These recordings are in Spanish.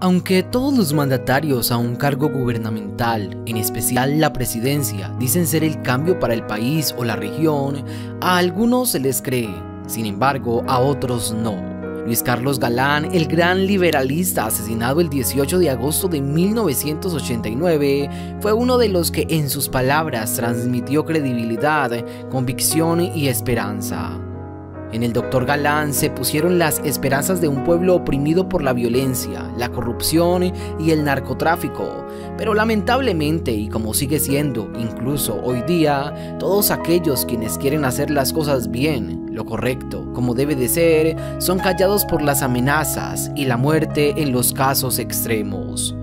Aunque todos los mandatarios a un cargo gubernamental, en especial la presidencia, dicen ser el cambio para el país o la región, a algunos se les cree, sin embargo, a otros no. Luis Carlos Galán, el gran liberalista asesinado el 18 de agosto de 1989, fue uno de los que en sus palabras transmitió credibilidad, convicción y esperanza. En el Dr. Galán se pusieron las esperanzas de un pueblo oprimido por la violencia, la corrupción y el narcotráfico, pero lamentablemente, y como sigue siendo incluso hoy día, todos aquellos quienes quieren hacer las cosas bien, lo correcto, como debe de ser, son callados por las amenazas y la muerte en los casos extremos.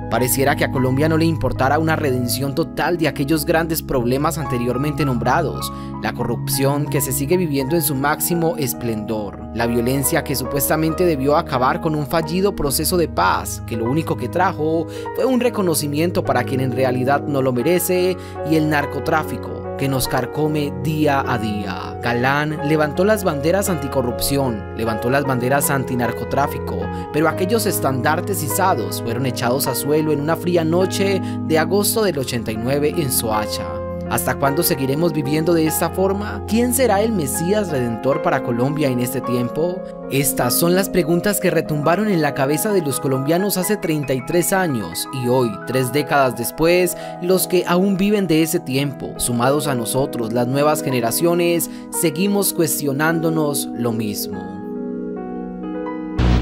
Pareciera que a Colombia no le importara una redención total de aquellos grandes problemas anteriormente nombrados, la corrupción que se sigue viviendo en su máximo esplendor, la violencia que supuestamente debió acabar con un fallido proceso de paz, que lo único que trajo fue un reconocimiento para quien en realidad no lo merece, y el narcotráfico, que nos carcome día a día. Galán levantó las banderas anticorrupción, levantó las banderas antinarcotráfico, pero aquellos estandartes izados fueron echados a suelo en una fría noche de agosto del 89 en Soacha. ¿Hasta cuándo seguiremos viviendo de esta forma? ¿Quién será el Mesías Redentor para Colombia en este tiempo? Estas son las preguntas que retumbaron en la cabeza de los colombianos hace 33 años y hoy, 3 décadas después, los que aún viven de ese tiempo, sumados a nosotros, las nuevas generaciones, seguimos cuestionándonos lo mismo.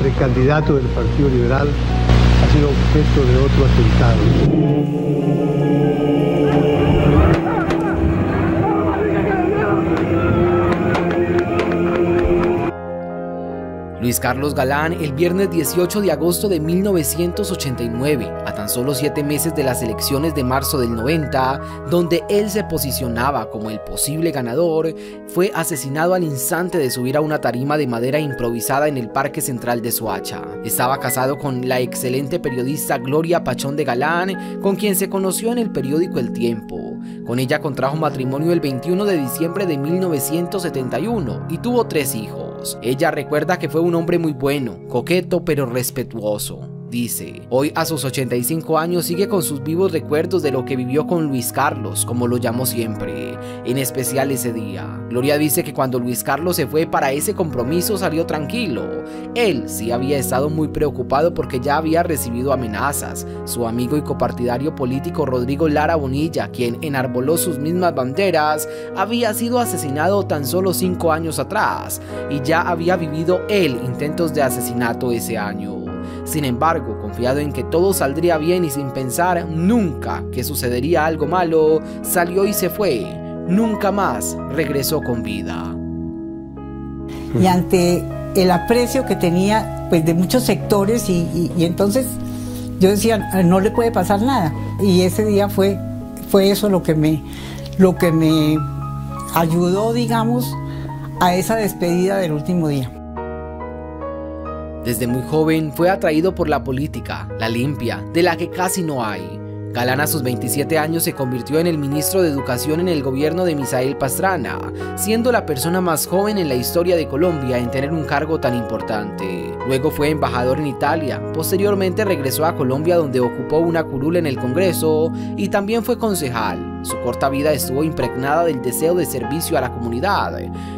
El candidato del Partido Liberal ha sido objeto de otro atentado. Luis Carlos Galán, el viernes 18 de agosto de 1989, a tan solo 7 meses de las elecciones de marzo del 90, donde él se posicionaba como el posible ganador, fue asesinado al instante de subir a una tarima de madera improvisada en el Parque Central de Soacha. Estaba casado con la excelente periodista Gloria Pachón de Galán, con quien se conoció en el periódico El Tiempo. Con ella contrajo matrimonio el 21 de diciembre de 1971 y tuvo 3 hijos. Ella recuerda que fue un hombre muy bueno, coqueto pero respetuoso. Dice, hoy a sus 85 años sigue con sus vivos recuerdos de lo que vivió con Luis Carlos, como lo llamó siempre, en especial ese día. Gloria dice que cuando Luis Carlos se fue para ese compromiso salió tranquilo. Él sí había estado muy preocupado porque ya había recibido amenazas. Su amigo y copartidario político Rodrigo Lara Bonilla, quien enarboló sus mismas banderas, había sido asesinado tan solo 5 años atrás y ya había vivido él intentos de asesinato ese año. Sin embargo, confiado en que todo saldría bien y sin pensar nunca que sucedería algo malo, salió y se fue. Nunca más regresó con vida. Y ante el aprecio que tenía pues, de muchos sectores y entonces yo decía, no le puede pasar nada. Y ese día fue eso lo que me ayudó, digamos, a esa despedida del último día. Desde muy joven fue atraído por la política, la limpia, de la que casi no hay. Galán a sus 27 años se convirtió en el ministro de Educación en el gobierno de Misael Pastrana, siendo la persona más joven en la historia de Colombia en tener un cargo tan importante. Luego fue embajador en Italia, posteriormente regresó a Colombia donde ocupó una curul en el Congreso y también fue concejal. Su corta vida estuvo impregnada del deseo de servicio a la comunidad.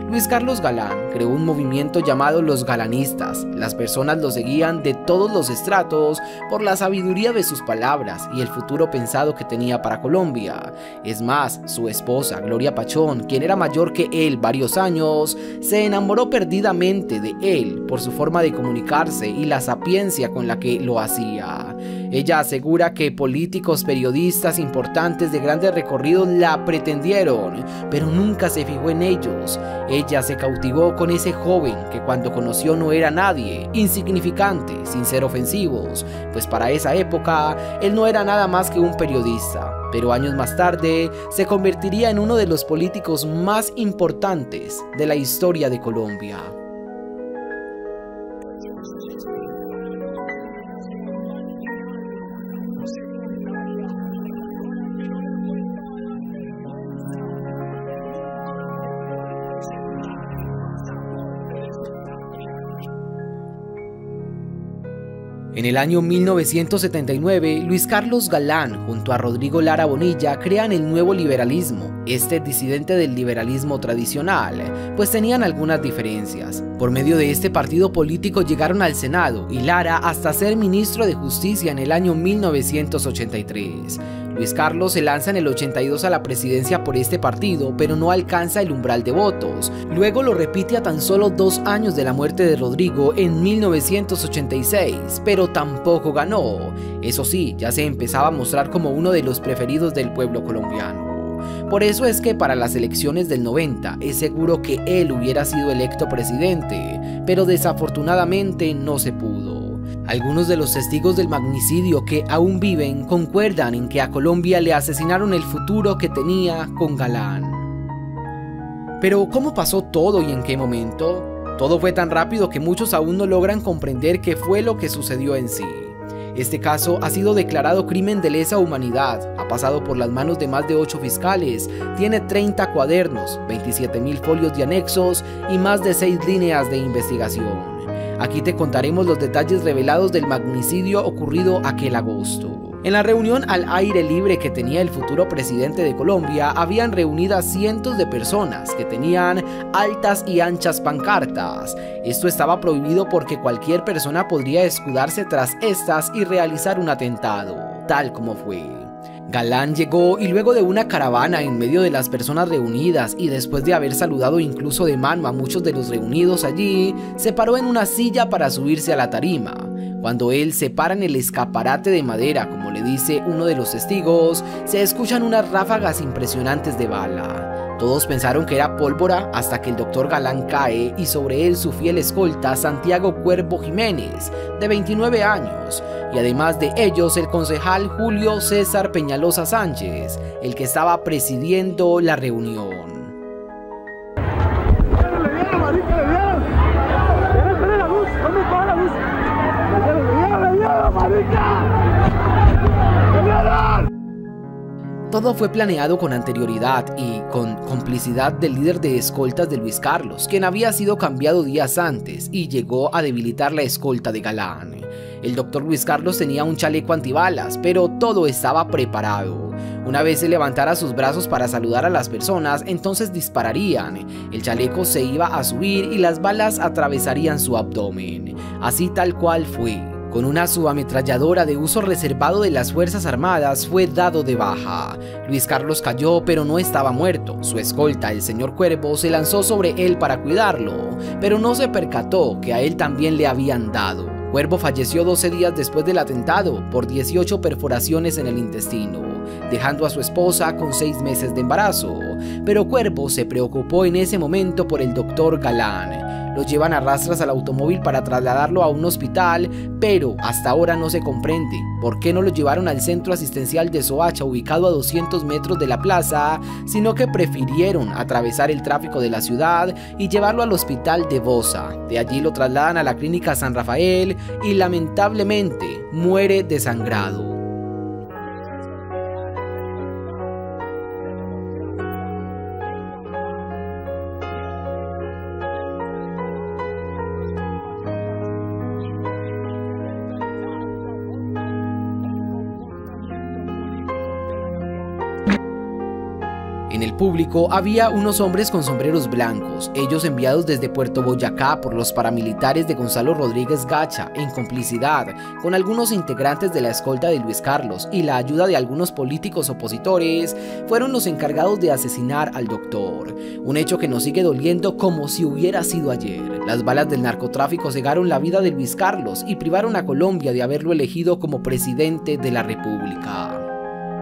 Luis Carlos Galán creó un movimiento llamado Los Galanistas. Las personas lo seguían de todos los estratos por la sabiduría de sus palabras y el futuro pensado que tenía para Colombia. Es más, su esposa, Gloria Pachón, quien era mayor que él varios años, se enamoró perdidamente de él por su forma de comunicarse y la sapiencia con la que lo hacía. Ella asegura que políticos, periodistas importantes de grandes recorridos la pretendieron, pero nunca se fijó en ellos. Ella se cautivó con ese joven que cuando conoció no era nadie, insignificante, sin ser ofensivos, pues para esa época él no era nada más que un periodista, pero años más tarde se convertiría en uno de los políticos más importantes de la historia de Colombia. En el año 1979, Luis Carlos Galán, junto a Rodrigo Lara Bonilla, crean el nuevo liberalismo, disidente del liberalismo tradicional, pues tenían algunas diferencias. Por medio de este partido político llegaron al Senado y Lara hasta ser ministro de Justicia en el año 1983. Luis Carlos se lanza en el 82 a la presidencia por este partido, pero no alcanza el umbral de votos. Luego lo repite a tan solo 2 años de la muerte de Rodrigo en 1986, pero tampoco ganó. Eso sí, ya se empezaba a mostrar como uno de los preferidos del pueblo colombiano. Por eso es que para las elecciones del 90 es seguro que él hubiera sido electo presidente, pero desafortunadamente no se pudo. Algunos de los testigos del magnicidio que aún viven concuerdan en que a Colombia le asesinaron el futuro que tenía con Galán. Pero ¿cómo pasó todo y en qué momento? Todo fue tan rápido que muchos aún no logran comprender qué fue lo que sucedió en sí. Este caso ha sido declarado crimen de lesa humanidad, ha pasado por las manos de más de 8 fiscales, tiene 30 cuadernos, 27.000 folios de anexos y más de 6 líneas de investigación. Aquí te contaremos los detalles revelados del magnicidio ocurrido aquel agosto. En la reunión al aire libre que tenía el futuro presidente de Colombia, habían reunidas cientos de personas que tenían altas y anchas pancartas. Esto estaba prohibido porque cualquier persona podría escudarse tras estas y realizar un atentado, tal como fue. Galán llegó y luego de una caravana en medio de las personas reunidas y después de haber saludado incluso de mano a muchos de los reunidos allí, se paró en una silla para subirse a la tarima. Cuando él se para en el escaparate de madera, como le dice uno de los testigos, se escuchan unas ráfagas impresionantes de bala. Todos pensaron que era pólvora hasta que el doctor Galán cae y sobre él su fiel escolta Santiago Cuervo Jiménez, de 29 años, y además de ellos el concejal Julio César Peñalosa Sánchez, el que estaba presidiendo la reunión. Todo fue planeado con anterioridad y con complicidad del líder de escoltas de Luis Carlos, quien había sido cambiado días antes y llegó a debilitar la escolta de Galán. El doctor Luis Carlos tenía un chaleco antibalas, pero todo estaba preparado. Una vez se levantara sus brazos para saludar a las personas, entonces dispararían. El chaleco se iba a subir y las balas atravesarían su abdomen. Así tal cual fue. Con una subametralladora de uso reservado de las Fuerzas Armadas fue dado de baja. Luis Carlos cayó, pero no estaba muerto. Su escolta, el señor Cuervo, se lanzó sobre él para cuidarlo, pero no se percató que a él también le habían dado. Cuervo falleció 12 días después del atentado por 18 perforaciones en el intestino, dejando a su esposa con 6 meses de embarazo. Pero Cuervo se preocupó en ese momento por el doctor Galán. Lo llevan a rastras al automóvil para trasladarlo a un hospital, pero hasta ahora no se comprende por qué no lo llevaron al centro asistencial de Soacha, ubicado a 200 metros de la plaza, sino que prefirieron atravesar el tráfico de la ciudad y llevarlo al hospital de Bosa. De allí lo trasladan a la clínica San Rafael y lamentablemente muere desangrado. En el público había unos hombres con sombreros blancos, ellos enviados desde Puerto Boyacá por los paramilitares de Gonzalo Rodríguez Gacha, en complicidad con algunos integrantes de la escolta de Luis Carlos y la ayuda de algunos políticos opositores, fueron los encargados de asesinar al doctor. Un hecho que nos sigue doliendo como si hubiera sido ayer. Las balas del narcotráfico cegaron la vida de Luis Carlos y privaron a Colombia de haberlo elegido como presidente de la República.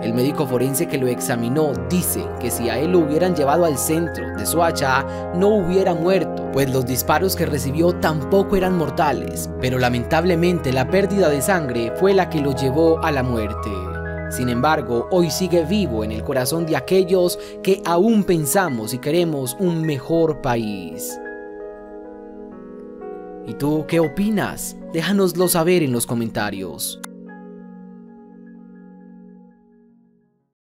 El médico forense que lo examinó dice que si a él lo hubieran llevado al centro de Soacha no hubiera muerto, pues los disparos que recibió tampoco eran mortales, pero lamentablemente la pérdida de sangre fue la que lo llevó a la muerte. Sin embargo, hoy sigue vivo en el corazón de aquellos que aún pensamos y queremos un mejor país. ¿Y tú qué opinas? Déjanoslo saber en los comentarios.